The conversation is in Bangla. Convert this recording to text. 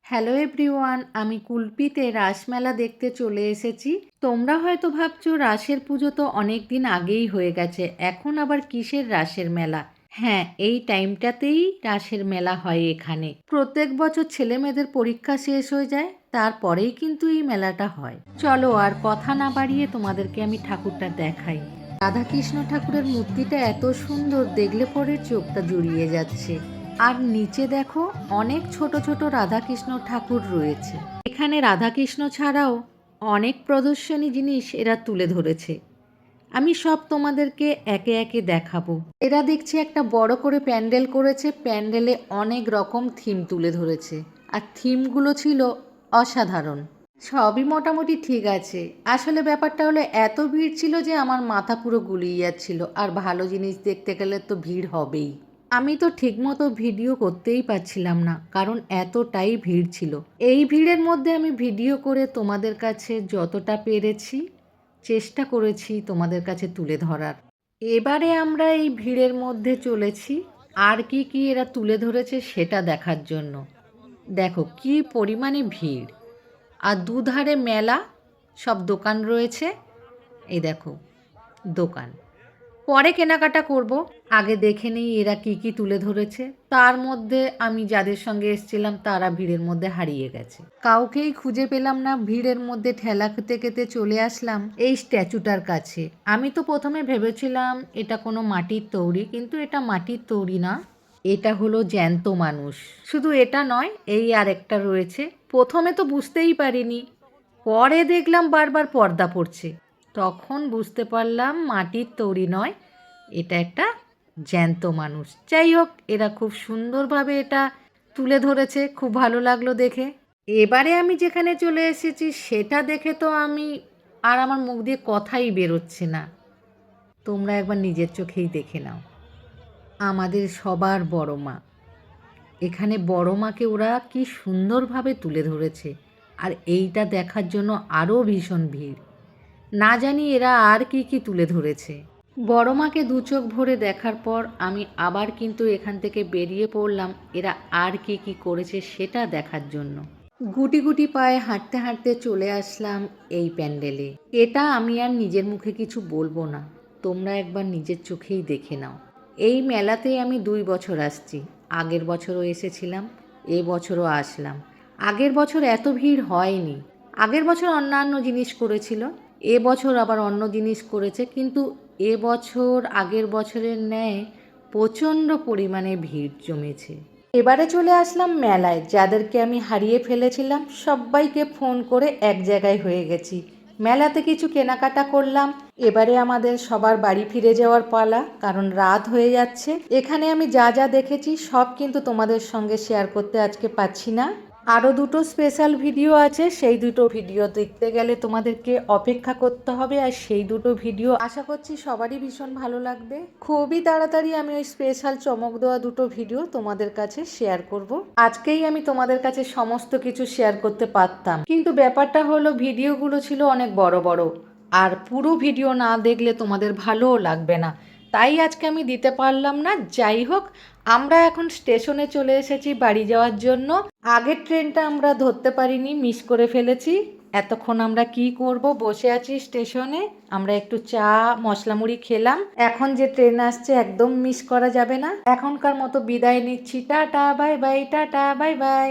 হ্যালো এভরিওয়ান, আমি কুলপিতে রাসমেলা দেখতে চলে এসেছি। তোমরা হয়তো ভাবছো রাসের পুজো তো অনেক দিন আগেই হয়ে গেছে, এখন আবার কিসের রাসের মেলা? হ্যাঁ, এই টাইমটাতেই রাসের মেলা হয় এখানে। প্রত্যেক বছর ছেলে মেয়েদের পরীক্ষা শেষ হয়ে যায়, তারপরেই কিন্তু এই মেলাটা হয়। চলো আর কথা না বাড়িয়ে তোমাদেরকে আমি ঠাকুরটা দেখাই। রাধাকৃষ্ণ ঠাকুরের মূর্তিটা এত সুন্দর, দেখলে পরে চোখটা জুড়িয়ে যাচ্ছে। আর নিচে দেখো অনেক ছোট ছোট রাধাকৃষ্ণ ঠাকুর রয়েছে। এখানে রাধাকৃষ্ণ ছাড়াও অনেক প্রদর্শনী জিনিস এরা তুলে ধরেছে। আমি সব তোমাদেরকে একে একে দেখাবো। এরা দেখছি একটা বড় করে প্যান্ডেল করেছে, প্যান্ডেলে অনেক রকম থিম তুলে ধরেছে, আর থিমগুলো ছিল অসাধারণ। সবই মোটামুটি ঠিক আছে, আসলে ব্যাপারটা হলো এত ভিড় ছিল যে আমার মাথা পুরো গুলিয়ে যাচ্ছিল, আর ভালো জিনিস দেখতে গেলে তো ভিড় হবেই। আমি তো ঠিকমতো ভিডিও করতেই পারছিলাম না, কারণ এতটাই ভিড় ছিল। এই ভিড়ের মধ্যে আমি ভিডিও করে তোমাদের কাছে যতটা পেরেছি চেষ্টা করেছি তোমাদের কাছে তুলে ধরার। এবারে আমরা এই ভিড়ের মধ্যে চলেছি আর কি কি এরা তুলে ধরেছে সেটা দেখার জন্য। দেখো কি পরিমাণে ভিড়, আর দুধারে মেলা, সব দোকান রয়েছে। এই দেখো দোকান, পরে কেনাকাটা করব, আগে দেখে নেই এরা কি কি তুলে ধরেছে। তার মধ্যে আমি যাদের সঙ্গে এসেছিলাম তারা ভিড়ের মধ্যে হারিয়ে গেছে, কাউকেই খুঁজে পেলাম না। ভিড়ের মধ্যে ঠেলা খেতে খেতে চলে আসলাম এই স্ট্যাচুটার কাছে। আমি তো প্রথমে ভেবেছিলাম এটা কোনো মাটির তৈরি, কিন্তু এটা মাটির তৈরি না, এটা হলো জ্যান্ত মানুষ। শুধু এটা নয়, এই আরেকটা রয়েছে। প্রথমে তো বুঝতেই পারিনি, পরে দেখলাম বারবার পর্দা পড়ছে, তখন বুঝতে পারলাম মাটির তৈরি নয়, এটা একটা জ্যান্ত মানুষ। যাই হোক, এরা খুব সুন্দরভাবে এটা তুলে ধরেছে, খুব ভালো লাগলো দেখে। এবারে আমি যেখানে চলে এসেছি সেটা দেখে তো আমি আর আমার মুখ দিয়ে কথাই বেরোচ্ছে না। তোমরা একবার নিজের চোখেই দেখে নাও, আমাদের সবার বড় মা। এখানে বড় মাকে ওরা কি সুন্দরভাবে তুলে ধরেছে, আর এইটা দেখার জন্য আরও ভীষণ ভিড়। না জানি এরা আর কি কি তুলে ধরেছে। বড় মাকে দু চোখ ভরে দেখার পর আমি আবার কিন্তু এখান থেকে বেরিয়ে পড়লাম এরা আর কি কি করেছে সেটা দেখার জন্য। গুটি গুটি পায়ে হাঁটতে হাঁটতে চলে আসলাম এই প্যান্ডেলে। এটা আমি আর নিজের মুখে কিছু বলবো না, তোমরা একবার নিজের চোখেই দেখে নাও। এই মেলাতেই আমি 2 বছর আসছি, আগের বছরও এসেছিলাম, এ বছরও আসলাম। আগের বছর এত ভিড় হয়নি, আগের বছর অন্যান্য জিনিস করেছিল, এ বছর আবার অন্য জিনিস করেছে, কিন্তু এ বছর আগের বছরের ন্যায় প্রচণ্ড পরিমাণে ভিড় জমেছে। এবারে চলে আসলাম মেলায়, যাদেরকে আমি হারিয়ে ফেলেছিলাম সবাইকে ফোন করে এক জায়গায় হয়ে গেছি। মেলাতে কিছু কেনাকাটা করলাম, এবারে আমাদের সবার বাড়ি ফিরে যাওয়ার পালা, কারণ রাত হয়ে যাচ্ছে। এখানে আমি যা যা দেখেছি সব কিন্তু তোমাদের সঙ্গে শেয়ার করতে আজকে পাচ্ছি না। আরও দুটো স্পেশাল ভিডিও আছে, সেই দুটো ভিডিও দেখতে গেলে তোমাদেরকে অপেক্ষা করতে হবে, আর সেই দুটো ভিডিও আশা করছি সবারই ভীষণ ভালো লাগবে। খুবই তাড়াতাড়ি আমি ওই স্পেশাল চমক দেওয়া দুটো ভিডিও তোমাদের কাছে শেয়ার করব। আজকেই আমি তোমাদের কাছে সমস্ত কিছু শেয়ার করতে পারতাম, কিন্তু ব্যাপারটা হলো ভিডিওগুলো ছিল অনেক বড় বড়, আর পুরো ভিডিও না দেখলে তোমাদের ভালোও লাগবে না, তাই আজকে আমি দিতে পারলাম না। যাই হোক, আমরা এখন স্টেশনে চলে এসেছি বাড়ি যাওয়ার জন্য। আগের ট্রেনটা আমরা ধরতে পারিনি, মিস করে ফেলেছি। এতক্ষণ আমরা কি করব, বসে আছি স্টেশনে, আমরা একটু চা মশলা মুড়ি খেলাম। এখন যে ট্রেন আসছে একদম মিস করা যাবে না। এখনকার মতো বিদায় নিচ্ছি, tata bye bye, tata bye bye.